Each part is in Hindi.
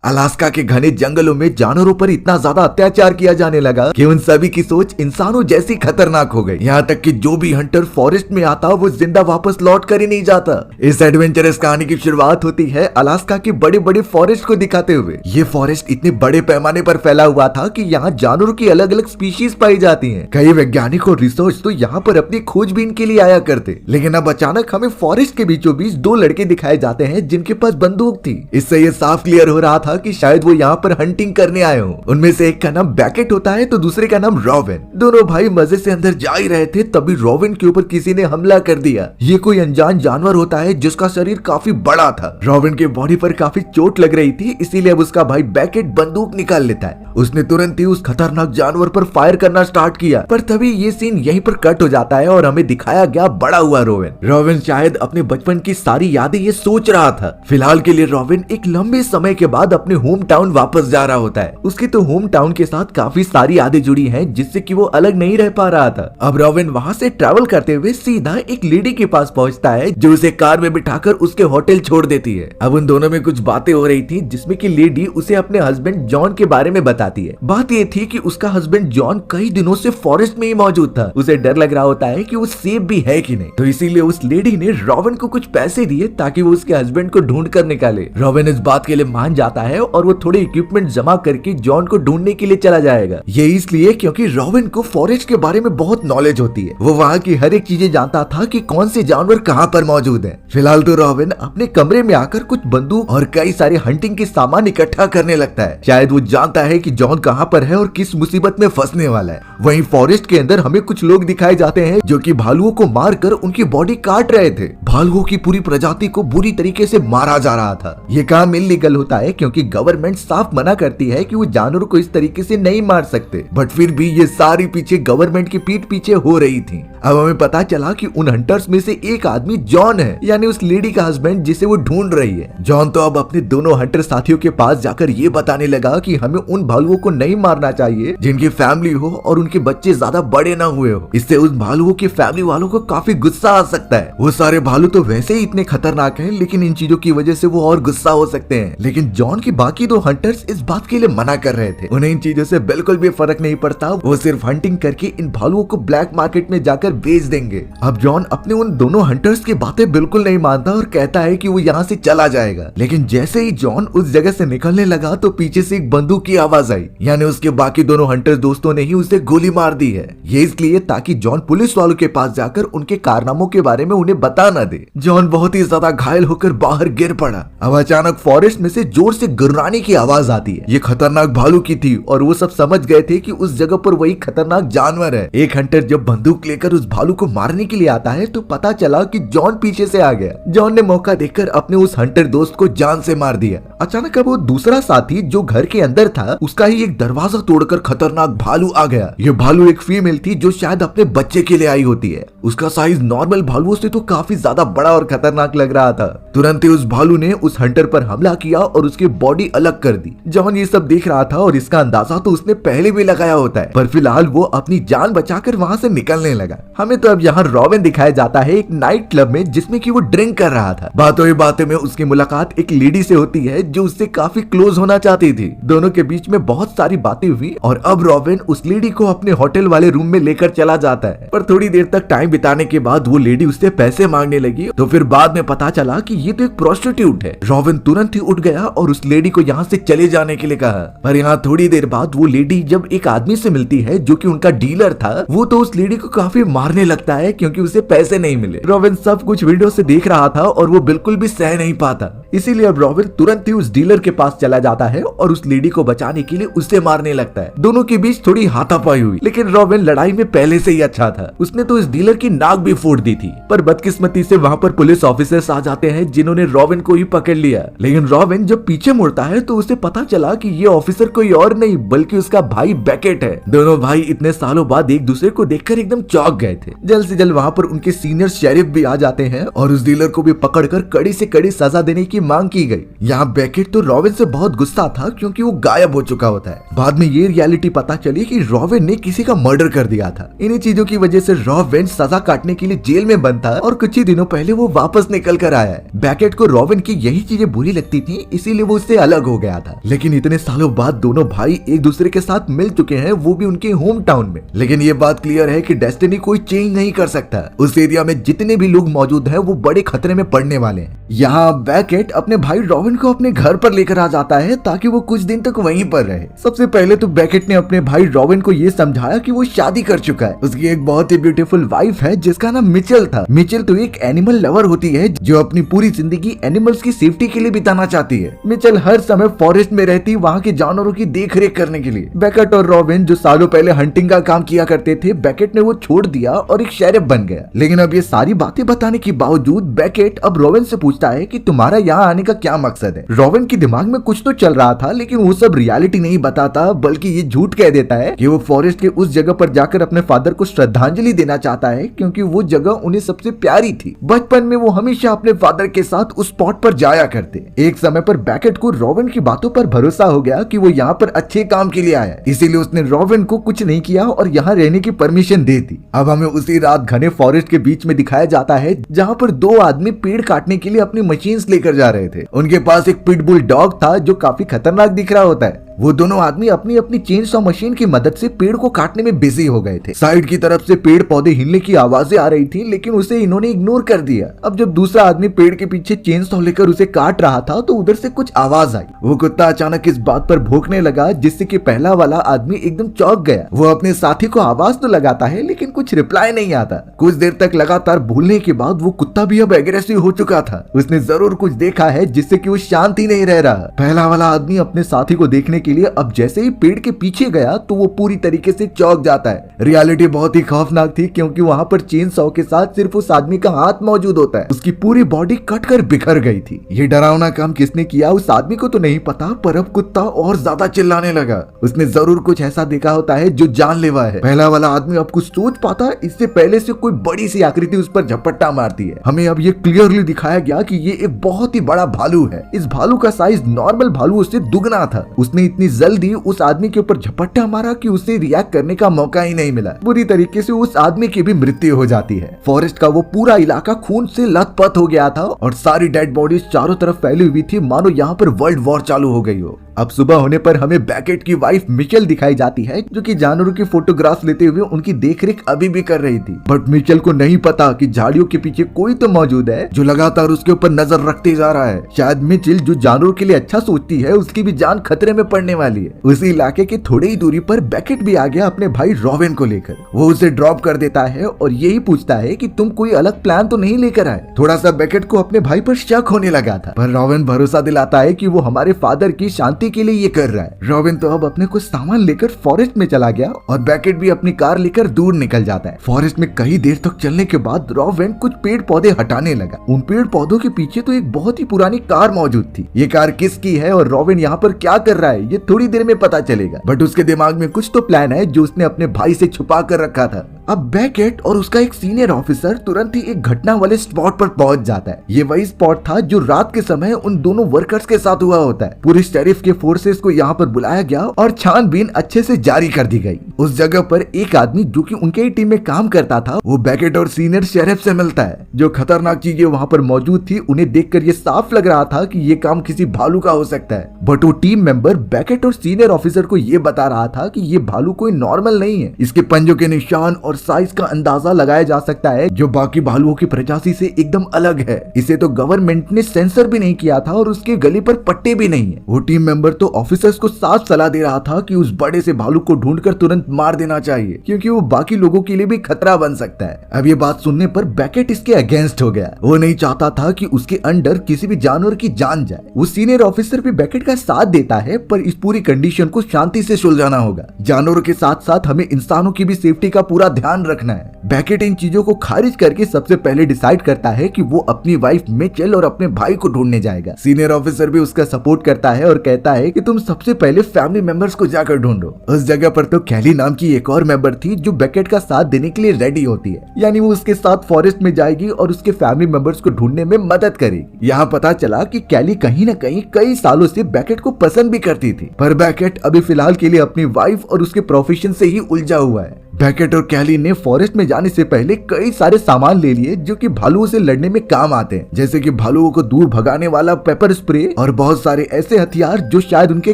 अलास्का के घने जंगलों में जानवरों पर इतना ज्यादा अत्याचार किया जाने लगा कि उन सभी की सोच इंसानों जैसी खतरनाक हो गई। यहाँ तक कि जो भी हंटर फॉरेस्ट में आता वो जिंदा वापस लौट कर ही नहीं जाता। इस एडवेंचरस कहानी की शुरुआत होती है अलास्का के बड़े बड़े फॉरेस्ट को दिखाते हुए। ये फॉरेस्ट इतने बड़े पैमाने पर फैला हुआ था कि यहाँ जानवरों की अलग अलग स्पीशीज पाई जाती हैं। कई वैज्ञानिक और रिसर्च तो यहाँ पर अपनी खोजबीन के लिए आया करते, लेकिन अब अचानक हमें फॉरेस्ट के बीचों बीच दो लड़के दिखाए जाते हैं जिनके पास बंदूक थी। इससे ये साफ क्लियर हो रहा था कि शायद वो यहाँ पर हंटिंग करने आए हो। उनमें से एक का नाम बैकेट होता है तो दूसरे का नाम रॉबिन। दोनों भाई मजे से अंदर जा ही रहे थे तभी रॉबिन के ऊपर किसी ने हमला कर दिया। ये कोई अनजान जानवर होता है जिसका शरीर काफी बड़ा था। रॉबिन के बॉडी पर काफी चोट लग रही थी, इसीलिए अब उसका भाई बैकेट बंदूक निकाल लेता है। उसने तुरंत ही उस खतरनाक जानवर पर फायर करना स्टार्ट किया, पर तभी ये सीन यहीं पर कट हो जाता है और हमें दिखाया गया बड़ा हुआ रॉबिन। रॉबिन शायद अपने बचपन की सारी यादें ये सोच रहा था। फिलहाल के लिए रॉबिन एक लंबे समय के बाद अपने होम टाउन वापस जा रहा होता है। उसकी तो होम टाउन के साथ काफी सारी यादें जुड़ी हैं जिससे कि वो अलग नहीं रह पा रहा था। अब रॉबिन वहाँ से ट्रैवल करते हुए सीधा एक लेडी के पास पहुँचता है जो उसे कार में बिठाकर उसके होटल छोड़ देती है। अब उन दोनों में कुछ बातें हो रही थी जिसमें कि लेडी उसे अपने हस्बैंड जॉन के बारे में बताती है। बात ये थी कि उसका हस्बैंड जॉन कई दिनों से फॉरेस्ट में ही मौजूद था। उसे डर लग रहा होता है कि वो सेफ भी है कि नहीं, तो इसीलिए उस लेडी ने रॉबिन को कुछ पैसे दिए ताकि वो उसके हस्बैंड को ढूंढ कर निकाले। रॉबिन इस बात के लिए मान जाता है और वो थोड़े इक्विपमेंट जमा करके जॉन को ढूंढने के लिए चला जाएगा। ये इसलिए क्योंकि रॉबिन को फॉरेस्ट के बारे में बहुत नॉलेज होती है। वो वहाँ की हर एक चीजें जानता था कि कौन से जानवर कहाँ पर मौजूद है। फिलहाल तो रॉबिन अपने कमरे में आकर कुछ बंदूक और कई सारे हंटिंग के सामान इकट्ठा करने लगता है। शायद वो जानता है कि जॉन कहाँ पर है और किस मुसीबत में फंसने वाला है। वहीं फॉरेस्ट के अंदर हमें कुछ लोग दिखाए जाते हैं जो कि भालुओं को मारकर उनकी बॉडी काट रहे थे। भालुओं की पूरी प्रजाति को बुरी तरीके से मारा जा रहा था। ये काम इल्लीगल होता है क्योंकि गवर्नमेंट साफ मना करती है कि वो जानवरों को इस तरीके से नहीं मार सकते, बट फिर भी ये सारी पीछे गवर्नमेंट की पीठ पीछे हो रही थी। अब हमें पता चला कि उन हंटर्स में से एक आदमी जॉन है, यानी उस लेडी का हस्बैंड जिसे वो ढूंढ रही है। जॉन तो अब अपने दोनों हंटर साथियों के पास जाकर ये बताने लगा कि हमें उन भालुओं को नहीं मारना चाहिए जिनकी फैमिली हो और उनके बच्चे ज्यादा बड़े ना हुए हो। इससे उस भालुओं की फैमिली वालों को काफी गुस्सा आ सकता है। वो सारे भालू तो वैसे ही इतने खतरनाक हैं, लेकिन इन चीजों की वजह से वो और गुस्सा हो सकते हैं। लेकिन जॉन की बाकी दो हंटर्स इस बात के लिए मना कर रहे थे। उन्हें इन चीजों से बिल्कुल भी फर्क नहीं पड़ता। वो सिर्फ हंटिंग करके इन भालुओं को ब्लैक मार्केट में जाकर बेच देंगे। अब जॉन अपने उन दोनों हंटर्स की बातें बिल्कुल नहीं मानता और कहता है कि वो यहाँ से चला जाएगा। लेकिन जैसे ही जॉन उस जगह से निकलने लगा तो पीछे से एक बंदूक की आवाज आई, यानी उसके बाकी दोनों हंटर्स दोस्तों ने ही उसे गोली मार दी है। ये इसलिए ताकि जॉन पुलिस वालों के पास जाकर उनके कारनामों के बारे में उन्हें बता न दे। जॉन बहुत ही ज्यादा घायल होकर बाहर गिर पड़ा। अब अचानक फॉरेस्ट में से जोर से गुर्राने की आवाज आती है। ये खतरनाक भालू की थी और वो सब समझ गए थे कि उस जगह पर वही खतरनाक जानवर है। एक हंटर जब बंदूक लेकर उस भालू को मारने के लिए आता है तो पता चला कि जॉन पीछे से आ गया। जॉन ने मौका देखकर अपने उस हंटर दोस्त को जान से मार दिया। अचानक अब वो दूसरा साथी जो घर के अंदर था उसका ही एक दरवाजा तोड़कर खतरनाक भालू आ गया। ये भालू एक फीमेल थी जो शायद अपने बच्चे के लिए आई होती है। उसका साइज नॉर्मल भालुओं से तो काफी ज्यादा बड़ा और खतरनाक लग रहा था। तुरंत ही उस भालू ने उस हंटर पर हमला किया और उसकी बॉडी अलग कर दी। जॉन ये सब देख रहा था और इसका अंदाजा तो उसने पहले भी लगाया होता है, पर फिलहाल वो अपनी जान बचाकर वहाँ से निकलने लगा। हमें तो अब यहाँ रॉबिन दिखाया जाता है एक नाइट क्लब में जिसमें कि वो ड्रिंक कर रहा था। बातों ही बातों में उसकी मुलाकात एक लेडी से होती है जो उससे काफी क्लोज होना चाहती थी। दोनों के बीच में बहुत सारी बातें हुई और अब रॉबिन उस लेडी को अपने होटल वाले रूम में लेकर चला जाता है। पर थोड़ी देर तक टाइम बिताने के बाद वो लेडी उससे पैसे मांगने लगी, तो फिर बाद में पता चला कि ये तो एक प्रोस्टिट्यूट है। रॉबिन तुरंत ही उठ गया और उस लेडी को यहाँ से चले जाने के लिए कहा। पर यहाँ थोड़ी देर बाद वो लेडी जब एक आदमी से मिलती है जो कि उनका डीलर था, वो तो उस लेडी को काफी मारने लगता है क्योंकि उसे पैसे नहीं मिले। रॉबिन सब कुछ वीडियो से देख रहा था और वो बिल्कुल भी सह नहीं पाता। इसीलिए अब रॉबिन तुरंत ही उस डीलर के पास चला जाता है और उस लेडी को बचाने के लिए उससे मारने लगता है। दोनों के बीच थोड़ी हाथापाई हुई, लेकिन रॉबिन लड़ाई में पहले से ही अच्छा था। उसने तो इस डीलर की नाक भी फोड़ दी थी। पर बदकिस्मती से वहाँ पर पुलिस ऑफिसर्स आ जाते हैं जिन्होंने रॉबिन को ही पकड़ लिया। लेकिन रॉबिन जब पीछे मुड़ता है तो उसे पता चला कि ये ऑफिसर कोई और नहीं बल्कि उसका भाई बैकेट है। दोनों भाई इतने सालों बाद एक दूसरे को देखकर एकदम चौंक गए थे। जल्द से जल्द वहाँ पर उनके सीनियर शेरिफ भी आ जाते हैं और उस डीलर को भी पकड़कर कड़ी से कड़ी सजा देने की मांग की गई। यहाँ बेकेट तो रॉबिन से बहुत गुस्सा था क्योंकि वो गायब हो चुका होता है। बाद में ये रियलिटी पता चली कि रॉबिन ने किसी का मर्डर कर दिया था। इन्हीं चीजों की वजह से रॉबिन सजा काटने के लिए जेल में बंद था और कुछ ही दिनों पहले वो वापस निकल कर आया है। बेकेट को रॉबिन की यही चीजें बुरी लगती थी, इसीलिए वो उससे अलग हो गया था। लेकिन इतने सालों बाद दोनों भाई एक दूसरे के साथ मिल चुके हैं, वो भी उनके होम टाउन में। लेकिन ये बात क्लियर है कि डेस्टिनी कोई चेंज नहीं कर सकता। उस एरिया में जितने भी लोग मौजूद हैं वो बड़े खतरे में पड़ने वाले हैं। यहाँ बेकेट अपने भाई रॉबिन को अपने घर पर लेकर आ जाता है ताकि वो कुछ दिन तक वहीं पर रहे। सबसे पहले तो बेकेट ने अपने भाई रॉबिन को ये समझाया कि वो शादी कर चुका है। उसकी एक बहुत ही ब्यूटीफुल वाइफ है जिसका नाम मिचेल था। मिचेल तो एक एनिमल लवर होती है जो अपनी पूरी जिंदगी एनिमल्स की सेफ्टी के लिए बिताना चाहती है। मिचेल हर समय फॉरेस्ट में रहती वहाँ के जानवरों की देख रेख करने के लिए। बेकेट और रॉबिन जो सालों पहले हंटिंग का काम किया करते थे, बेकेट ने वो छोड़ दिया और एक शेरिफ बन गया। लेकिन अब ये सारी बातें बताने के बावजूद बेकेट अब रॉबिन से पूछता है कि तुम्हारा यहाँ आने का क्या मकसद है। रॉबिन के दिमाग में कुछ तो चल रहा था लेकिन वो सब रियलिटी नहीं बताता, बल्कि ये झूठ कह देता है कि वो फॉरेस्ट के उस जगह पर जाकर अपने फादर को श्रद्धांजलि देना चाहता है क्योंकि वो जगह उन्हें सबसे प्यारी थी। बचपन में वो हमेशा अपने फादर के साथ उस स्पॉट पर जाया करते। एक समय पर बेकेट को रॉबिन की बातों पर भरोसा हो गया कि वो यहाँ पर अच्छे काम के लिए आया, इसीलिए उसने रॉबिन को कुछ नहीं किया और यहाँ रहने की परमिशन दे दी। अब हमें उसी रात घने फॉरेस्ट के बीच में दिखाया जाता है जहाँ पर दो आदमी पेड़ काटने के लिए अपनी मशीन्स लेकर जा रहे थे। उनके पास एक पिटबुल डॉग था जो काफी खतरनाक दिख रहा होता है। वो दोनों आदमी अपनी अपनी चेन सॉ मशीन की मदद से पेड़ को काटने में बिजी हो गए थे। साइड की तरफ से पेड़ पौधे हिलने की आवाजें आ रही थी लेकिन उसे इन्होंने इग्नोर कर दिया। अब जब दूसरा आदमी पेड़ के पीछे चेन सॉ लेकर उसे काट रहा था तो उधर से कुछ आवाज आई। वो कुत्ता अचानक इस बात पर भौंकने लगा जिससे कि पहला वाला आदमी एकदम चौंक गया। वो अपने साथी को आवाज तो लगाता है लेकिन कुछ रिप्लाई नहीं आता। कुछ देर तक लगातार भूलने के बाद वो कुत्ता भी अब एग्रेसिव हो चुका था। उसने जरूर कुछ देखा है जिससे कि वो शांत ही नहीं रह रहा। पहला वाला आदमी अपने साथी को देखने के लिए अब जैसे ही पेड़ के पीछे गया तो वो पूरी तरीके से चौंक जाता है। रियलिटी बहुत ही खौफनाक थी क्योंकि वहाँ पर चेन सॉ के साथ सिर्फ उस आदमी का हाथ मौजूद होता है। उसकी पूरी बॉडी कट कर बिखर गई थी। ये डरावना काम किसने किया उस आदमी को तो नहीं पता, पर अब कुत्ता और ज्यादा चिल्लाने लगा। उसने जरूर कुछ ऐसा देखा होता है जो जानलेवा है। पहला वाला आदमी अब कुछ सोच पाता इससे पहले से कोई बड़ी सी आकृति उस पर झपट्टा मारती है। हमें अब ये क्लियरली दिखाया गया कि ये एक बहुत ही बड़ा भालू है। इस भालू का साइज नॉर्मल भालू से दुगना था। उसने इतनी जल्दी उस आदमी के ऊपर झपट्टा मारा कि उसे रिएक्ट करने का मौका ही नहीं मिला। बुरी तरीके से उस आदमी की भी मृत्यु हो जाती है। फॉरेस्ट का वो पूरा इलाका खून से लथपथ हो गया था और सारी डेड बॉडीज चारों तरफ फैली हुई थी, मानो यहाँ पर वर्ल्ड वॉर चालू हो गई हो। अब सुबह होने पर हमें बेकेट की वाइफ मिचेल दिखाई जाती है जो कि जानवरों की फोटोग्राफ्स लेते हुए उनकी देखरेख अभी भी कर रही थी। बट मिचेल को नहीं पता कि झाड़ियों के पीछे कोई तो मौजूद है जो लगातार उसके ऊपर नजर रखते जा रहा है। शायद मिचेल जो जानवरों के लिए अच्छा सोचती है उसकी भी जान खतरे में पड़ने वाली है। उसी इलाके के थोड़ी ही दूरी पर बेकेट भी आ गया अपने भाई रॉबिन को लेकर। वो उसे ड्रॉप कर देता है और यही पूछता है कि तुम कोई अलग प्लान तो नहीं लेकर आए। थोड़ा सा बेकेट को अपने भाई पर शक होने लगा था, पर रॉबिन भरोसा दिलाता है कि वो हमारे फादर की शांति के लिए ये कर रहा है। रॉबिन तो अब अपने कुछ सामान लेकर फॉरेस्ट में चला गया और बेकेट भी अपनी कार लेकर दूर निकल जाता है। फॉरेस्ट में कई देर तक चलने के बाद रॉबिन कुछ पेड़ पौधे हटाने लगा। उन पेड़ पौधों के पीछे तो एक बहुत ही पुरानी कार मौजूद थी। ये कार किसकी है और रॉबिन यहाँ पर क्या कर रहा है ये थोड़ी देर में पता चलेगा। बट उसके दिमाग में कुछ तो प्लान है जो उसने अपने भाई से छुपा कर रखा था। अब बेकेट और उसका एक सीनियर ऑफिसर तुरंत ही एक घटना वाले स्पॉट पर पहुंच जाता है। ये वही स्पॉट था जो रात के समय उन दोनों वर्कर्स के साथ हुआ होता है। पूरे शेरिफ के फोर्सेस को यहाँ पर बुलाया गया और छानबीन अच्छे से जारी कर दी गई। उस जगह पर एक आदमी जो कि उनके ही टीम में काम करता था वो बेकेट और सीनियर शेरिफ से मिलता है। जो खतरनाक चीजें वहाँ पर मौजूद थी उन्हें देखकर ये साफ लग रहा था कि ये काम किसी भालू का हो सकता है। बट वो टीम मेंबर बेकेट और सीनियर ऑफिसर को ये बता रहा था कि ये भालू कोई नॉर्मल नहीं है। इसके पंजों के निशान और साइज का अंदाजा लगाया जा सकता है जो बाकी भालुओं की प्रजाति से एकदम अलग है। इसे तो गवर्नमेंट ने सेंसर भी नहीं किया था और उसके गले पर पट्टे भी नहीं है। वो टीम मेंबर तो ऑफिसर्स को साफ सलाह दे रहा था कि उस बड़े से भालू को ढूंढकर तुरंत मार देना चाहिए क्योंकि वो बाकी लोगों के लिए भी खतरा बन सकता है। अब ये बात सुनने पर बेकेट इसके अगेंस्ट हो गया। वो नहीं चाहता था कि उसके अंडर किसी भी जानवर की जान जाए। वो सीनियर ऑफिसर भी बेकेट का साथ देता है, पर इस पूरी कंडीशन को शांति से सुलझाना होगा। जानवरों के साथ साथ हमें इंसानों की भी सेफ्टी का पूरा ध्यान ध्यान रखना है। बैकेट इन चीजों को खारिज करके सबसे पहले डिसाइड करता है कि वो अपनी वाइफ मिचेल और अपने भाई को ढूंढने जाएगा। सीनियर ऑफिसर भी उसका सपोर्ट करता है और कहता है कि तुम सबसे पहले फैमिली मेंबर्स को जाकर ढूंढो। उस जगह पर तो कैली नाम की एक और मेंबर थी जो बैकेट का साथ देने के लिए रेडी होती है, यानी वो उसके साथ फॉरेस्ट में जाएगी और उसके फैमिली मेंबर्स को ढूंढने में मदद करेगी। यहाँ पता चला कि कैली कहीं न कहीं कई सालों से बैकेट को पसंद भी करती थी, पर बैकेट अभी फिलहाल के लिए अपनी वाइफ और उसके प्रोफेशन से ही उलझा हुआ है। बैकेट और कैली ने फॉरेस्ट में जाने से पहले कई सारे सामान ले लिए जो कि भालुओं से लड़ने में काम आते हैं, जैसे कि भालुओं को दूर भगाने वाला पेपर स्प्रे और बहुत सारे ऐसे हथियार जो शायद उनके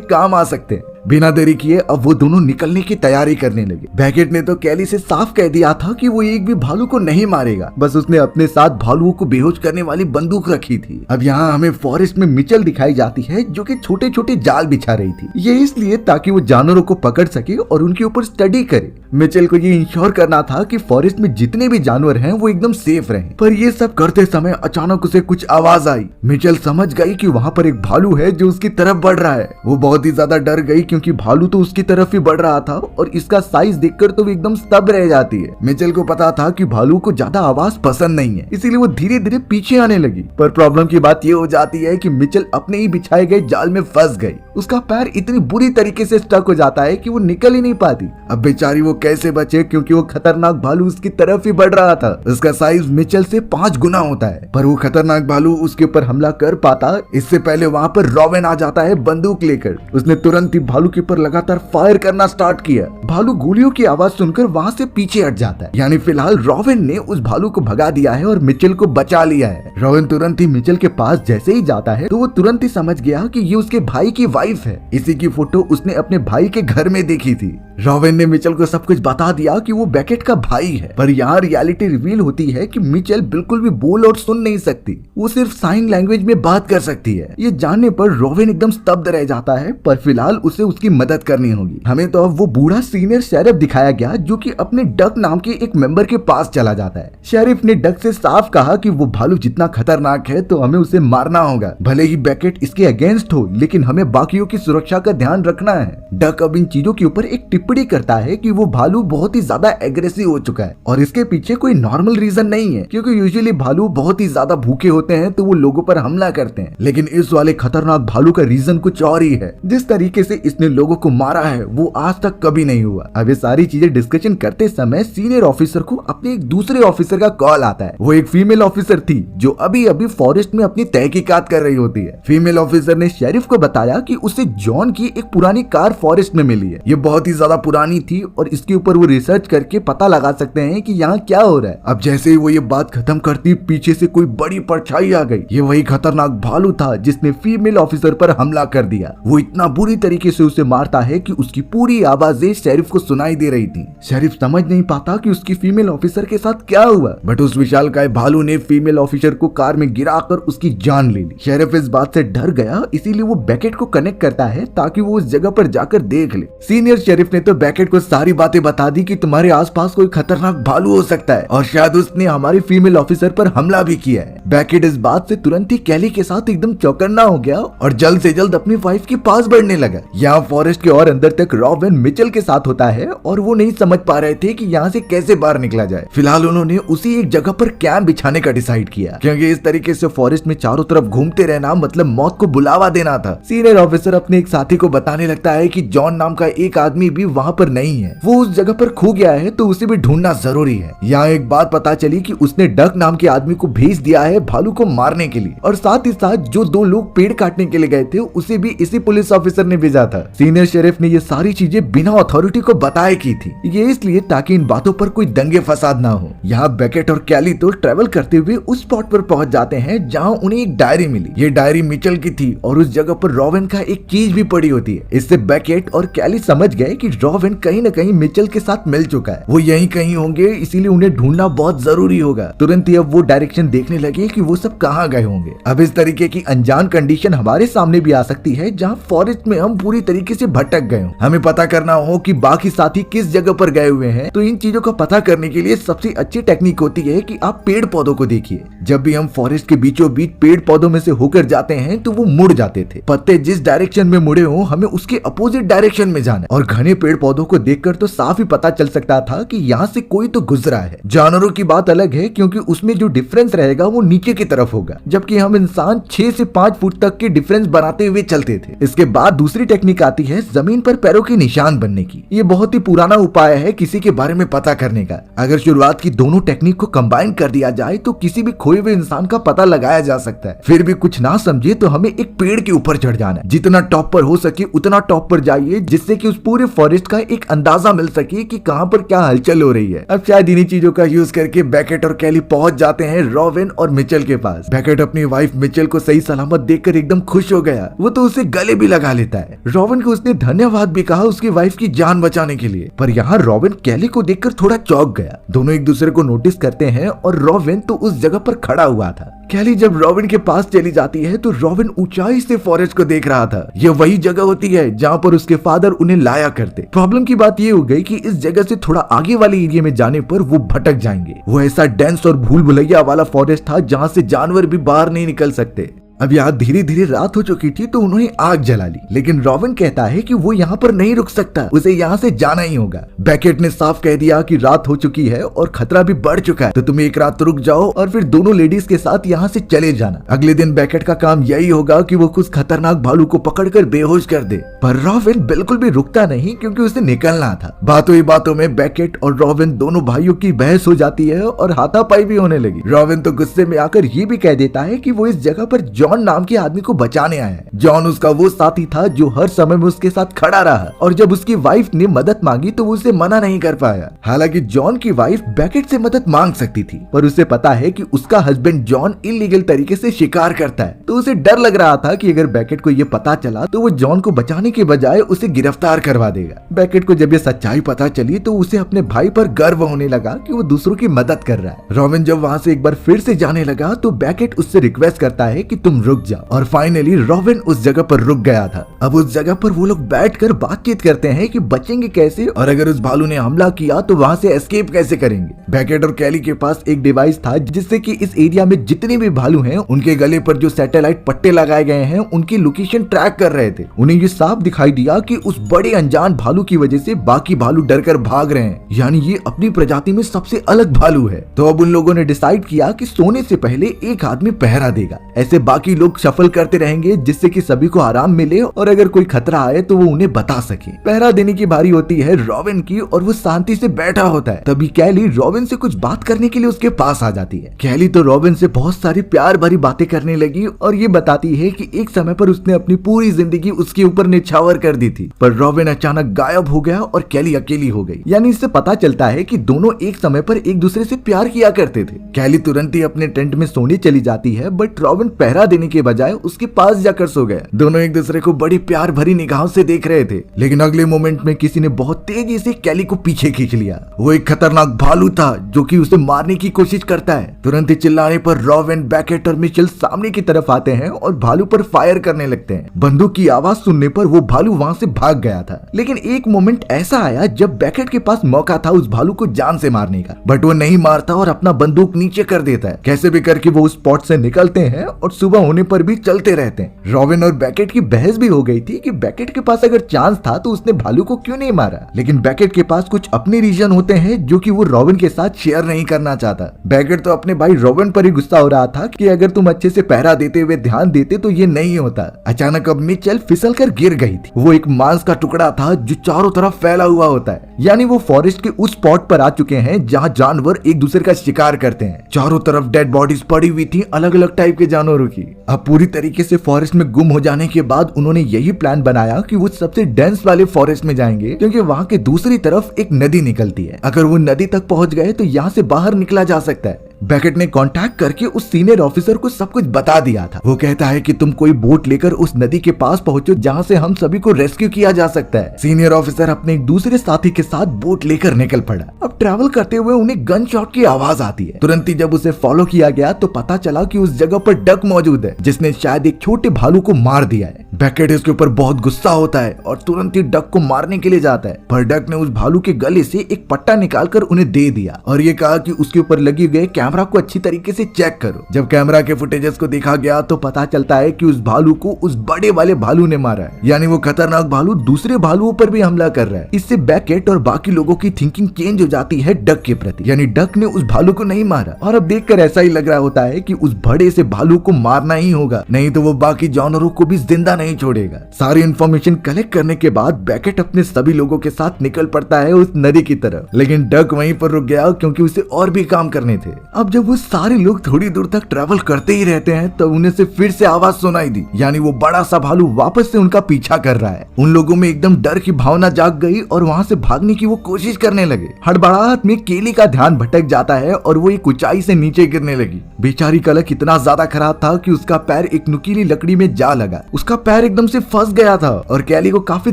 काम आ सकते हैं। बिना देरी किए अब वो दोनों निकलने की तैयारी करने लगे। बैकेट ने तो कैली से साफ कह दिया था कि वो एक भी भालू को नहीं मारेगा, बस उसने अपने साथ भालुओं को बेहोश करने वाली बंदूक रखी थी। अब यहाँ हमें फॉरेस्ट में मिचेल दिखाई जाती है जो कि छोटे छोटे जाल बिछा रही थी, ये इसलिए ताकि वो जानवरों को पकड़ सके और उनके ऊपर स्टडी करे। मिचेल को ये इंश्योर करना था कि फॉरेस्ट में जितने भी जानवर हैं वो एकदम सेफ रहें। पर ये सब करते समय अचानक उसे कुछ आवाज आई। मिचेल समझ गई कि वहाँ पर एक भालू है जो उसकी तरफ बढ़ रहा है। वो बहुत ही ज्यादा डर गई क्योंकि भालू तो उसकी तरफ ही बढ़ रहा था और इसका साइज देखकर तो वो एकदम स्तब्ध रह जाती है। मिचेल को पता था कि भालू को ज्यादा आवाज पसंद नहीं है, इसीलिए वो धीरे धीरे पीछे आने लगी। पर प्रॉब्लम की बात ये हो जाती है कि मिचेल अपने ही बिछाए गए जाल में फंस गई। उसका पैर इतनी बुरी तरीके से स्टक हो जाता है कि वो निकल ही नहीं पाती। अब बेचारी वो कैसे बचे, क्योंकि वो खतरनाक भालू उसकी तरफ ही बढ़ रहा था। उसका साइज मिचेल से 5 गुना होता है, पर वो खतरनाक भालू उसके ऊपर हमला कर पाता इससे पहले वहाँ पर रॉबिन आ जाता है बंदूक लेकर। उसने तुरंत ही भालू के ऊपर लगातार फायर करना स्टार्ट किया। भालू गोलियों की आवाज सुनकर वहाँ से पीछे हट जाता है, यानी फिलहाल रॉबिन ने उस भालू को भगा दिया है और मिचेल को बचा लिया है। रॉबिन तुरंत ही मिचेल के पास जैसे ही जाता है तो वो तुरंत ही समझ गया कि ये उसके भाई की वाइफ है। इसी की फोटो उसने अपने भाई के घर में देखी थी। रॉबिन ने मिचेल को सब कुछ बता दिया कि वो बैकेट का भाई है, पर यहाँ रियलिटी रिवील होती है कि मिचेल बिल्कुल भी बोल और सुन नहीं सकती, वो सिर्फ साइन लैंग्वेज में बात कर सकती है। ये जानने पर रॉबिन एकदम स्तब्ध रह जाता है, पर फिलहाल उसे उसकी मदद करनी होगी। हमें तो अब वो बूढ़ा सीनियर शेरिफ दिखाया गया जो कि अपने डक नाम के एक मेंबर के पास चला जाता है। शेरिफ ने डक से साफ कहा कि वो भालू जितना खतरनाक है तो हमें उसे मारना होगा, भले ही बैकेट इसके अगेंस्ट हो, लेकिन हमें बाकियों की सुरक्षा का ध्यान रखना है। डक अब इन चीजों के ऊपर एक टिप्पणी करता है कि वो भालू बहुत ही ज्यादा एग्रेसिव हो चुका है और इसके पीछे कोई नॉर्मल रीजन नहीं है, क्योंकि यूजुअली भालू बहुत ही ज्यादा भूखे होते हैं तो वो लोगों पर हमला करते हैं, लेकिन इस वाले खतरनाक भालू का रीजन कुछ और ही है। जिस तरीके से इसने लोगों को मारा है वो आज तक कभी नहीं हुआ। अब ये सारी चीजें डिस्कशन करते समय सीनियर ऑफिसर को अपने एक दूसरे ऑफिसर का कॉल आता है। वो एक फीमेल ऑफिसर थी जो अभी अभी फॉरेस्ट में अपनी तहकीकात कर रही होती है। फीमेल ऑफिसर ने शेरिफ को बताया कि उसे जॉन की एक पुरानी कार फॉरेस्ट में मिली है। ये बहुत ही ज्यादा पुरानी थी और इसके ऊपर वो रिसर्च करके पता लगा सकते हैं कि यहाँ क्या हो रहा है। अब जैसे ही वो ये बात खत्म करती, पीछे से कोई बड़ी परछाई आ गई। ये वही खतरनाक भालू था जिसने फीमेल ऑफिसर पर हमला कर दिया। वो इतना बुरी तरीके से उसे मारता है कि उसकी पूरी आवाजें शेरिफ को सुनाई दे रही थी। शेरिफ समझ नहीं पाता कि उसकी फीमेल ऑफिसर के साथ क्या हुआ, बट उस विशालकाय भालू ने फीमेल ऑफिसर को कार में गिराकर उसकी जान ले ली। शेरिफ इस बात से डर गया, इसीलिए वो बैकेट को कनेक्ट करता है ताकि वो उस जगह पर जाकर देख ले। सीनियर शेरिफ ने तो बैकेट को सारी बातें बता दी कि तुम्हारे आसपास कोई खतरनाक भालू हो सकता है और शायद उसने हमारे फीमेल ऑफिसर पर हमला भी किया है। बैकेट इस बात से तुरंत ही कैली के साथ एकदम चौकन्ना हो गया और जल्द से जल्द अपनी वाइफ के पास बढ़ने लगा। यहाँ फॉरेस्ट के और अंदर तक रॉबिन मिचेल के साथ होता है और वो नहीं समझ पा रहे थे कि यहाँ से कैसे बाहर निकला जाए। फिलहाल उन्होंने उसी एक जगह पर कैंप बिछाने का डिसाइड किया, क्योंकि इस तरीके से फॉरेस्ट में चारों तरफ घूमते रहना मतलब मौत को बुलावा देना था। सीनियर ऑफिसर अपने एक साथी को बताने लगता है कि जॉन नाम का एक आदमी भी वहाँ पर नहीं है, वो उस जगह पर खो गया है, तो उसे भी ढूंढना जरूरी है। यहाँ एक बात पता चली कि उसने डक नाम के आदमी को भेज दिया है भालू को मारने के लिए, और साथ ही साथ जो 2 लोग पेड़ काटने के लिए गए थे उसे भी इसी पुलिस ऑफिसर ने भेजा था। सीनियर शेरिफ ने ये सारी चीजें बिना अथॉरिटी को बताए की थी, ये इसलिए ताकि इन बातों पर कोई दंगे फसाद ना हो। यहाँ बैकेट और कैली तो ट्रेवल करते हुए उस स्पॉट पर पहुंच जाते हैं जहाँ उन्हें एक डायरी मिली। ये डायरी मिचेल की थी और उस जगह पर रॉबिन का एक कीज भी पड़ी होती है। इससे बैकेट और कैली समझ गए कि रॉबिन कहीं न कहीं मिचेल के साथ मिल चुका है, वो यहीं कहीं होंगे, इसीलिए उन्हें ढूंढना बहुत जरूरी होगा। तुरंत ही अब वो डायरेक्शन देखने लगे कि वो सब कहाँ गए होंगे। अब इस तरीके की अनजान कंडीशन हमारे सामने भी आ सकती है जहाँ फॉरेस्ट में हम पूरी तरीके से भटक गए हो। हमें पता करना हो कि बाकी साथी किस जगह पर गए हुए हैं, तो इन चीजों का पता करने के लिए सबसे अच्छी टेक्निक होती है कि आप पेड़ पौधों को देखिए। जब भी हम फॉरेस्ट के बीचों बीच पेड़ पौधों में से होकर जाते हैं तो वो मुड़ जाते थे। पत्ते जिस डायरेक्शन में मुड़े हो हमें उसके अपोजिट डायरेक्शन में जाना है, और घने पेड़ पेड़ पौधों को देखकर तो साफ ही पता चल सकता था कि यहाँ से कोई तो गुजरा है। जानवरों की बात अलग है क्योंकि उसमें जो डिफरेंस रहेगा वो नीचे की तरफ होगा, जबकि हम इंसान 6 से 5 फुट तक के डिफरेंस बनाते हुए चलते थे। इसके बाद दूसरी टेक्निक आती है जमीन पर पैरों के निशान बनने की। ये बहुत ही पुराना उपाय है किसी के बारे में पता करने का। अगर शुरुआत की दोनों टेक्निक को कंबाइन कर दिया जाए तो किसी भी खोए हुए इंसान का पता लगाया जा सकता है। फिर भी कुछ ना समझे तो हमें एक पेड़ के ऊपर चढ़ जाना है। जितना टॉप पर हो सके उतना टॉप पर जाइए, जिससे कि उस पूरे फॉरेस्ट का एक अंदाजा मिल सके कि कहां पर क्या हलचल हो रही है। अब शायद इन्हीं चीजों का यूज करके बेकेट और कैली पहुंच जाते हैं रॉबिन और मिचेल के पास। बेकेट अपनी वाइफ मिचेल को सही सलामत देखकर एकदम खुश हो गया। वो तो उसे गले भी लगा लेता है। रॉबिन को उसने धन्यवाद भी कहा उसकी वाइफ की जान बचाने के लिए। पर यहाँ रॉबिन कैली को देखकर थोड़ा चौंक गया। दोनों एक दूसरे को नोटिस करते हैं और रॉबिन तो उस जगह पर खड़ा हुआ था। कैली जब रॉबिन के पास चली जाती है तो रॉबिन ऊंचाई से फॉरेस्ट को देख रहा था। ये वही जगह होती है जहाँ पर उसके फादर उन्हें लाया करते। प्रॉब्लम की बात ये हो गई कि इस जगह से थोड़ा आगे वाले एरिया में जाने पर वो भटक जाएंगे। वो ऐसा डेंस और भूल भुलैया वाला फॉरेस्ट था जहाँ से जानवर भी बाहर नहीं निकल सकते। अब यहाँ धीरे धीरे रात हो चुकी थी तो उन्होंने आग जला ली, लेकिन रॉबिन कहता है कि वो यहाँ पर नहीं रुक सकता, उसे यहाँ से जाना ही होगा। बेकेट ने साफ कह दिया कि रात हो चुकी है और खतरा भी बढ़ चुका है, तो तुम एक रात रुक जाओ और फिर दोनों लेडीज के साथ यहाँ से चले जाना। अगले दिन बेकेट का काम यही होगा कि वो कुछ खतरनाक भालू को पकड़कर बेहोश कर दे। पर रॉबिन बिल्कुल भी रुकता नहीं क्योंकि उसे निकलना था। बातों ही बातों में बेकेट और रॉबिन दोनों भाइयों की बहस हो जाती है और हाथापाई भी होने लगी। रॉबिन तो गुस्से में आकर ये भी कह देता है कि वो इस जगह पर जॉन नाम के आदमी को बचाने आया है। जॉन उसका वो साथी था जो हर समय में उसके साथ खड़ा रहा, और जब उसकी वाइफ ने मदद मांगी तो वो उसे मना नहीं कर पाया। हालांकि जॉन की वाइफ बेकेट से मदद मांग सकती थी, पर उसे पता है कि उसका हस्बैंड जॉन इलीगल तरीके से शिकार करता है, तो उसे डर लग रहा था कि अगर बेकेट को ये पता चला तो वो जॉन को बचाने के बजाय उसे गिरफ्तार करवा देगा। बेकेट को जब ये सच्चाई पता चली तो उसे अपने भाई पर गर्व होने लगा कि वो दूसरों की मदद कर रहा है। रॉबिन जब वहाँ से एक बार फिर से जाने लगा तो बेकेट उससे रिक्वेस्ट करता है कि तुम रुक जाओ, और फाइनली रॉबिन उस जगह पर रुक गया था। अब उस जगह पर वो लोग बैठकर बातचीत करते हैं कि बचेंगे कैसे, और अगर उस भालू ने हमला किया तो वहाँ से एस्केप कैसे करेंगे। बेकेट और कैली के पास एक डिवाइस था जिससे कि इस एरिया में जितने भी भालू हैं उनके गले पर जो सैटेलाइट पट्टे लगाए गए हैं उनकी लोकेशन ट्रैक कर रहे थे। उन्हें ये साफ दिखाई दिया कि उस बड़े अनजान भालू की वजह से बाकी भालू डरकर भाग रहे हैं, यानी ये अपनी प्रजाति में सबसे अलग भालू है। तो अब उन लोगों ने डिसाइड किया कि सोने से पहले एक आदमी पहरा देगा, ऐसे बाकी लोग शफल करते रहेंगे जिससे कि सभी को आराम मिले और अगर कोई खतरा आए तो वो उन्हें बता सके। पहरा देने की बारी होती है रॉबिन की और वो शांति से बैठा होता है। तभी कैली रॉबिन से कुछ बात करने के लिए उसके पास आ जाती है। कैली तो रॉबिन से बहुत सारी प्यार भरी बातें करने लगी और ये बताती है कि एक समय पर उसने अपनी पूरी जिंदगी उसके ऊपर निछावर कर दी थी, पर रॉबिन अचानक गायब हो गया और कैली अकेली हो गई। यानी इससे पता चलता है कि दोनों एक समय पर एक दूसरे से प्यार किया करते थे। कैली तुरंत ही अपने टेंट में सोने चली जाती है, बट रॉबिन पहरा देने के बजाय उसके पास जाकर सो गया। दोनों एक दूसरे को बड़ी प्यार भरी निगाहों से देख रहे थे, लेकिन अगले मोमेंट में किसी ने बहुत तेजी से कैली को पीछे खींच लिया। वो एक खतरनाक भालू था जो कि उसे मारने की कोशिश करता है। तुरंत ही चिल्लाने पर रॉबिन, बेकेट और मिचेल सामने की तरफ आते हैं और भालू पर फायर करने लगते हैं। बंदूक की आवाज सुनने पर वो भालू वहां से भाग गया था, लेकिन एक मोमेंट ऐसा आया जब बेकेट के पास मौका था उस भालू को जान से मारने का, बट वो नहीं मारता और अपना बंदूक नीचे कर देता है। कैसे भी करके वो उस स्पॉट से निकलते हैं और सुबह होने पर भी चलते रहते हैं। रॉबिन और बेकेट की बहस भी हो गई थी कि बेकेट के पास अगर चांस था तो उसने भालू को क्यों नहीं मारा, लेकिन बेकेट के पास कुछ अपने रीजन होते हैं जो कि वो रॉबिन के साथ शेयर नहीं करना चाहता। बेकेट तो अपने भाई रॉबिन पर ही गुस्सा हो रहा था कि अगर तुम अच्छे से पहरा देते हुए ध्यान देते तो ये नहीं होता। अचानक अब मिचेल फिसल कर गिर गई थी। वो एक मांस का टुकड़ा था जो चारों तरफ फैला हुआ होता है, यानी वो फॉरेस्ट के उस स्पॉट पर आ चुके हैं जहाँ जानवर एक दूसरे का शिकार करते हैं। चारों तरफ डेड बॉडीज पड़ी हुई थी अलग अलग टाइप के जानवरों की। अब पूरी तरीके से फॉरेस्ट में गुम हो जाने के बाद उन्होंने यही प्लान बनाया कि वो सबसे डेंस वाले फॉरेस्ट में जाएंगे, क्योंकि वहाँ के दूसरी तरफ एक नदी निकलती है। अगर वो नदी तक पहुंच गए तो यहाँ से बाहर निकला जा सकता है। बेकेट ने कांटेक्ट करके उस सीनियर ऑफिसर को सब कुछ बता दिया था। वो कहता है कि तुम कोई बोट लेकर उस नदी के पास पहुंचो जहां से हम सभी को रेस्क्यू किया जा सकता है। सीनियर ऑफिसर अपने एक दूसरे साथी के साथ बोट लेकर निकल पड़ा। अब ट्रैवल करते हुए उन्हें गन शॉट की आवाज आती है। तुरंत ही जब उसे फॉलो किया गया तो पता चला कि उस जगह पर डक मौजूद है जिसने शायद एक छोटे भालू को मार दिया है। बेकेट इसके ऊपर बहुत गुस्सा होता है और तुरंत ही डक को मारने के लिए जाता है, पर डक ने उस भालू के गले से एक पट्टा निकालकर उन्हें दे दिया और ये कहा कि उसके ऊपर लगी गए कैमरे कैमरा को अच्छी तरीके से चेक करो। जब कैमरा के फुटेजेस को देखा गया तो पता चलता है कि उस भालू को उस बड़े वाले भालू ने मारा है, यानी वो खतरनाक भालू दूसरे भालुओं पर भी हमला कर रहा है। इससे बैकेट और बाकी लोगों की थिंकिंग चेंज हो जाती है डक के प्रति, यानी डक ने उस भालू को नहीं मारा और अब देखकर ऐसा ही लग रहा होता है कि उस बड़े से भालू को मारना ही होगा, नहीं तो वो बाकी जानवरों को भी जिंदा नहीं छोड़ेगा। सारी इंफॉर्मेशन कलेक्ट करने के बाद बैकेट अपने सभी लोगों के साथ निकल पड़ता है उस नदी की तरफ, लेकिन डक वहीं पर रुक गया क्योंकि उसे और भी काम करने थे। अब जब वो सारे लोग थोड़ी दूर तक ट्रेवल करते ही रहते हैं तब उन्हें से फिर से आवाज सुनाई दी, यानी वो बड़ा सा भालू वापस से उनका पीछा कर रहा है। उन लोगों में एकदम डर की भावना जाग गई और वहाँ से भागने की वो कोशिश करने लगे। हड़बड़ाहट में केली का ध्यान भटक जाता है और वो एक ऊंचाई से नीचे गिरने लगी। बेचारी कलक इतना ज्यादा खराब था कि उसका पैर एक नुकीली लकड़ी में जा लगा, उसका पैर एकदम से फंस गया था और कैली को काफी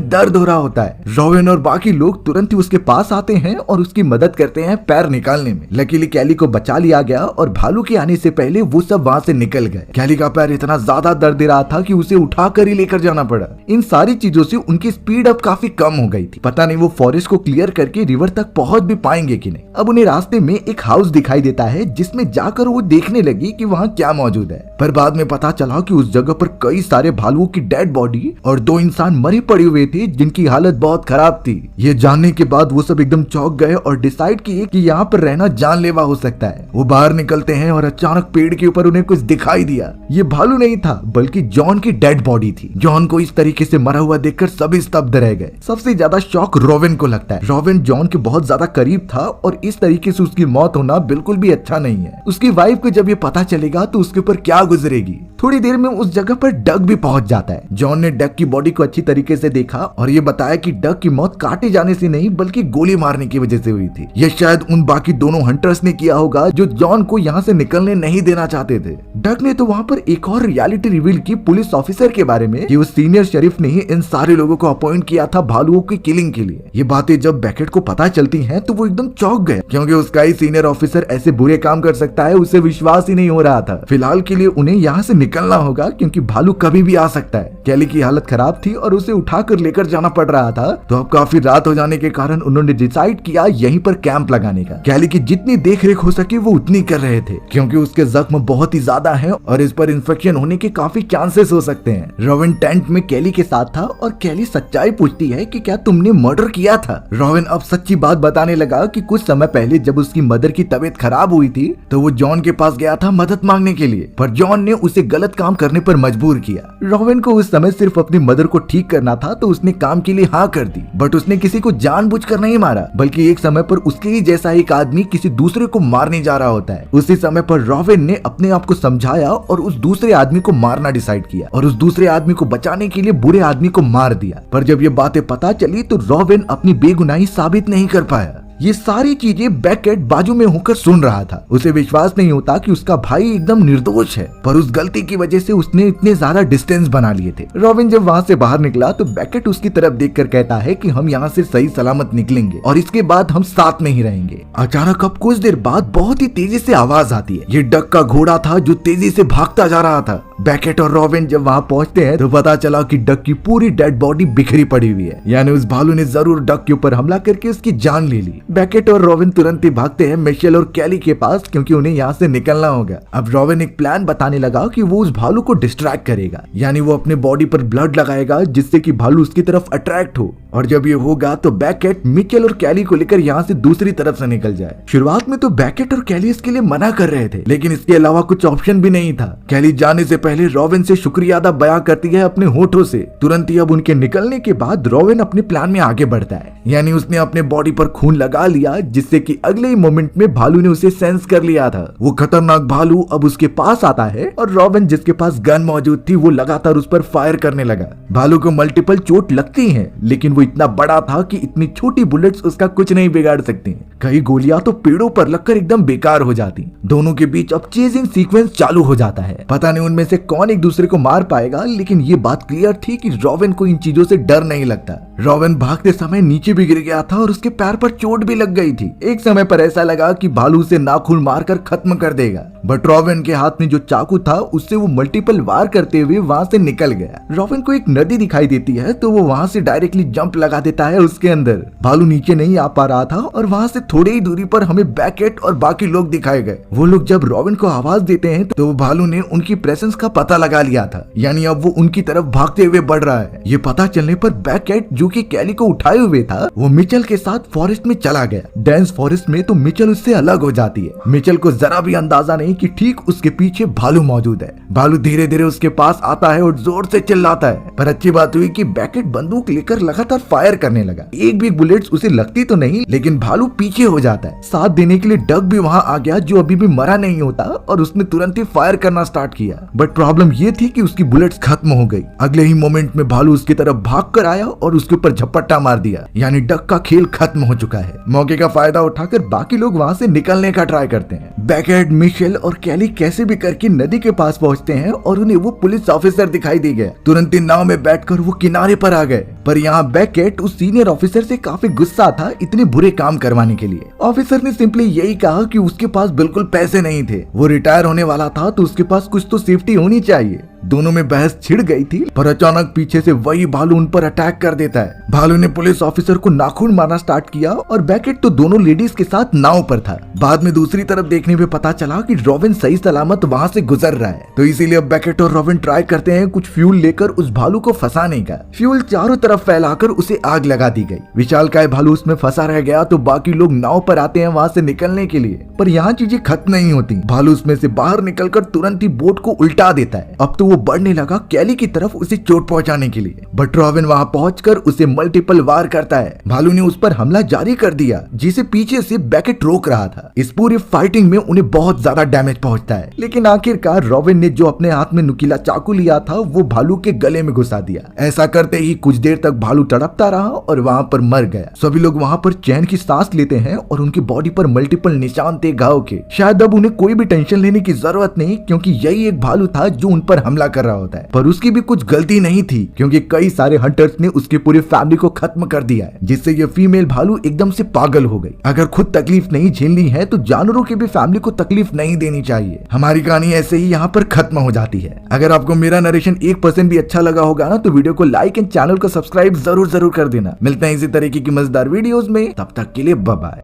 दर्द हो रहा होता है। रोवेन और बाकी लोग तुरंत ही उसके पास आते हैं और उसकी मदद करते हैं पैर निकालने में। लकीली कैली को बचा लिया गया और भालू के आने से पहले वो सब वहाँ से निकल गए। कैली का पैर इतना ज्यादा दर्द दे रहा था कि उसे उठाकर ही लेकर जाना पड़ा। इन सारी चीजों से उनकी स्पीड अब काफी कम हो गई थी। पता नहीं वो फॉरेस्ट को क्लियर करके रिवर तक पहुंच भी पाएंगे कि नहीं। अब उन्हें रास्ते में एक हाउस दिखाई देता है जिसमें जाकर वो देखने लगी कि वहाँ क्या मौजूद है, पर बाद में पता चला कि उस जगह पर कई सारे भालुओं की डेड बॉडी और 2 इंसान मरे पड़े हुए थे जिनकी हालत बहुत खराब थी। ये जानने के बाद वो सब एकदम चौंक गए और डिसाइड किए कि यहाँ पर रहना जानलेवा हो सकता है। वो बाहर निकलते हैं और अचानक पेड़ के ऊपर उन्हें कुछ दिखाई दिया। ये भालू नहीं था बल्कि जॉन की डेड बॉडी थी। जॉन को इस तरीके से मरा हुआ देखकर सभी स्तब्ध रह गए। सबसे ज्यादा शॉक रोवेन को लगता है। रोवेन जॉन के बहुत ज्यादा करीब था और इस तरीके से उसकी मौत होना बिल्कुल भी अच्छा नहीं है। उसकी वाइफ को जब ये पता चलेगा तो उसके ऊपर क्या गुजरेगी। थोड़ी देर में उस जगह पर डक भी पहुंच जाता है। जॉन ने डक की बॉडी को अच्छी तरीके से देखा और ये बताया कि डक की मौत काटे जाने से नहीं बल्कि गोली मारने की वजह से हुई थी। ये शायद उन बाकी दोनों हंटर्स ने किया होगा जो जॉन को यहाँ से निकलने नहीं देना चाहते थे। डक ने तो वहाँ पर एक और रियलिटी रिवील की पुलिस ऑफिसर के बारे में कि उस सीनियर शरीफ ने ही इन सारे लोगों को अपॉइंट किया था भालुओं की किलिंग के लिए। ये बातें जब बैकेट को पता चलती हैं तो वो एकदम चौंक गए क्योंकि उसका ही सीनियर ऑफिसर ऐसे बुरे काम कर सकता है उसे विश्वास ही नहीं हो रहा था। फिलहाल के लिए उन्हें यहाँ से निकलना होगा क्योंकि भालू कभी भी आ सकता है। कैली की हालत खराब थी और उसे उठाकर लेकर जाना पड़ रहा था, तो अब काफी रात हो जाने के कारण उन्होंने डिसाइड किया यहीं पर कैंप लगाने का। कैली की जितनी देख रेख हो सके वो उतनी कर रहे थे क्योंकि उसके जख्म बहुत ही ज्यादा हैं और इस पर इन्फेक्शन होने के काफी चांसेस हो सकते हैं। रोवेन टेंट में कैली के साथ था और कैली सच्चाई पूछती है कि क्या तुमने मर्डर किया था। रोवेन अब सच्ची बात बताने लगा कि कुछ समय पहले जब उसकी मदर की तबीयत खराब हुई थी तो वो जॉन के पास गया था मदद मांगने के लिए, पर जॉन ने उसे गलत काम करने पर मजबूर किया। रोवेन को उस समय सिर्फ अपनी मदर को ठीक करना था तो उसने काम के लिए हाँ कर दी, बट उसने किसी को जानबूझकर नहीं मारा बल्कि एक समय पर उसके ही जैसा एक आदमी किसी दूसरे को मारने जा रहा होता है। उसी समय पर रोवेन ने अपने आप को समझाया और उस दूसरे आदमी को मारना डिसाइड किया और उस दूसरे आदमी को बचाने के लिए बुरे आदमी को मार दिया। पर जब ये बातें पता चली तो रोवेन अपनी बेगुनाही साबित नहीं कर पाया। ये सारी चीजें बैकेट बाजू में होकर सुन रहा था। उसे विश्वास नहीं होता कि उसका भाई एकदम निर्दोष है, पर उस गलती की वजह से उसने इतने ज्यादा डिस्टेंस बना लिए थे। रोवेन जब वहाँ से बाहर निकला तो बैकेट उसकी तरफ देखकर कहता है कि हम यहाँ से सही सलामत निकलेंगे और इसके बाद हम साथ में ही रहेंगे। अचानक अब कुछ देर बाद बहुत ही तेजी से आवाज आती है। ये डक का घोड़ा था जो तेजी से भागता जा रहा था। बैकेट और रोवेन जब वहाँ पहुँचते हैं तो पता चला कि डक की पूरी डेड बॉडी बिखरी पड़ी हुई है, यानी उस भालू ने जरूर डक के ऊपर हमला करके उसकी जान ले ली। बैकेट और रोवेन तुरंत ही भागते हैं मिशेल और कैली के पास क्योंकि उन्हें यहाँ से निकलना होगा। अब रोवेन एक प्लान बताने लगा कि वो उस भालू को डिस्ट्रैक्ट करेगा, यानी वो अपने बॉडी पर ब्लड लगाएगा जिससे कि भालू उसकी तरफ अट्रैक्ट हो, और जब ये होगा तो बैकेट मिशेल और कैली को लेकर यहाँ से दूसरी तरफ से निकल जाए। शुरुआत में तो बैकेट और कैली इसके लिए मना कर रहे थे, लेकिन इसके अलावा कुछ ऑप्शन भी नहीं था। कैली जाने से पहले रोवेन से शुक्रिया अदा बयां करती है अपने होठों से। तुरंत ही अब उनके निकलने के बाद रोवेन अपने प्लान में आगे बढ़ता है, यानी उसने अपने बॉडी पर खून लगा लिया जिससे कि अगले ही मोमेंट में भालू ने उसे सेंस कर लिया था। वो खतरनाक भालू अब उसके पास आता है और रोवेन जिसके पास गन मौजूद थी वो लगातार उस पर फायर करने लगा। भालू को मल्टीपल चोट लगती है, लेकिन वो इतना बड़ा था कि इतनी छोटी बुलेट्स उसका कुछ नहीं बिगाड़ सकती। कई गोलियां तो पेड़ों पर लगकर एकदम बेकार हो जाती। दोनों के बीच अब चेजिंग सीक्वेंस चालू हो जाता है। पता नहीं उनमें से कौन एक दूसरे को मार पाएगा, लेकिन ये बात क्लियर थी कि रोवेन को इन चीजों से डर नहीं लगता। रोवेन भागते समय नीचे भी गिर गया था और उसके पैर पर चोट भी लग गई थी। एक समय पर ऐसा लगा कि भालू से नाखून मारकर खत्म कर देगा, बट रोवेन के हाथ में जो चाकू था उससे वो मल्टीपल वार करते हुए वहां से निकल गया। रोवेन को एक नदी दिखाई देती है तो वो वहां से डायरेक्टली जंप जंप लगा देता है उसके अंदर। भालू नीचे नहीं आ पा रहा था और वहाँ से थोड़ी ही दूरी पर हमें बैकेट और बाकी लोग दिखाए गए। वो लोग जब रॉबिन को आवाज देते हैं तो भालू ने उनकी प्रेजेंस का पता लगा लिया था, यानी अब वो उनकी तरफ भागते हुए बढ़ रहा है। ये पता चलने पर बैकेट जो कि कैली को उठाए हुए था वो मिचेल के साथ फॉरेस्ट में चला गया। डेंस फॉरेस्ट में तो मिचेल उससे अलग हो जाती है। मिचेल को जरा भी अंदाजा नहीं कि ठीक उसके पीछे भालू मौजूद है। भालू धीरे धीरे उसके पास आता है और जोर से चिल्लाता है, पर अच्छी बात हुई कि बैकेट बंदूक लेकर लगातार फायर करने लगा। एक भी बुलेट्स उसे लगती तो नहीं, लेकिन भालू पीछे हो जाता है। साथ देने के लिए डग भी वहाँ आ गया जो अभी भी मरा नहीं होता, और उसने तुरंत ही फायर करना स्टार्ट किया। बट प्रॉब्लम ये थी कि उसकी बुलेट्स खत्म हो गई। अगले ही मोमेंट में भालू उसकी तरफ भाग कर आया और उसके ऊपर झपट्टा मार दिया, यानी डग का खेल खत्म हो चुका है। मौके का फायदा उठाकर बाकी लोग वहाँ से निकलने का ट्राई करते हैं। बैकेट, मिशेल और कैली कैसे भी करके नदी के पास पहुँचते हैं और उन्हें वो पुलिस ऑफिसर दिखाई दे गया। तुरंत ही नाव में बैठकर वो किनारे पर आ गए, पर यहाँ बैकेट उस सीनियर ऑफिसर से काफी गुस्सा था इतने बुरे काम करवाने के लिए। ऑफिसर ने सिंपली यही कहा कि उसके पास बिल्कुल पैसे नहीं थे, वो रिटायर होने वाला था तो उसके पास कुछ तो सेफ्टी होनी चाहिए। दोनों में बहस छिड़ गई थी, पर अचानक पीछे से वही भालू उन पर अटैक कर देता है। भालू ने पुलिस ऑफिसर को नाखून मारना स्टार्ट किया और बैकेट तो दोनों लेडीज के साथ नाव पर था। बाद में दूसरी तरफ देखने में पता चला कि रॉबिन सही सलामत वहाँ से गुजर रहा है, तो इसीलिए अब बैकेट और रॉबिन ट्राई करते हैं कुछ फ्यूल लेकर उस भालू को फंसाने का। फ्यूल चारों तरफ फैलाकर उसे आग लगा दी गई। विशालकाय भालू उसमें फंसा रह गया तो बाकी लोग नाव पर आते हैं वहाँ से निकलने के लिए, पर यहाँ चीजें खत्म नहीं होती। भालू उसमें से बाहर निकलकर तुरंत ही बोट को उल्टा देता है। अब तो वो बढ़ने लगा कैली की तरफ उसे चोट पहुंचाने के लिए, बट रॉबिन वहां पहुंचकर उसे मल्टीपल वार करता है। भालू ने उस पर हमला जारी कर दिया जिसे पीछे से बैकेट रोक रहा था। इस पूरी फाइटिंग में उन्हें बहुत ज्यादा डैमेज पहुंचता है, लेकिन आखिरकार रॉबिन ने जो अपने हाथ में नुकीला चाकू लिया था वो भालू के गले में घुसा दिया। ऐसा करते ही कुछ देर तक भालू तड़पता रहा और वहां पर मर गया। सभी लोग वहां पर चैन की सांस लेते हैं और उनकी बॉडी पर मल्टीपल निशान थे घाव के। शायद अब उन्हें कोई भी टेंशन लेने की जरूरत नहीं, क्योंकि यही एक भालू था जो उन पर हमला कर रहा होता है। पर उसकी भी कुछ गलती नहीं थी, क्योंकि कई सारे हंटर्स ने उसकी पूरी फैमिली को खत्म कर दिया है, जिससे ये फीमेल भालू एकदम से पागल हो गई। अगर खुद तकलीफ नहीं झेलनी है तो जानवरों की भी फैमिली को तकलीफ नहीं देनी चाहिए। हमारी कहानी ऐसे ही यहाँ पर खत्म हो जाती है। अगर आपको मेरा नरेशन 1% भी अच्छा लगा होगा ना तो वीडियो को लाइक एंड चैनल को सब्सक्राइब जरूर कर देना। मिलते हैं इसी तरीके की मजेदार वीडियोस में, तब तक के लिए बाय बाय।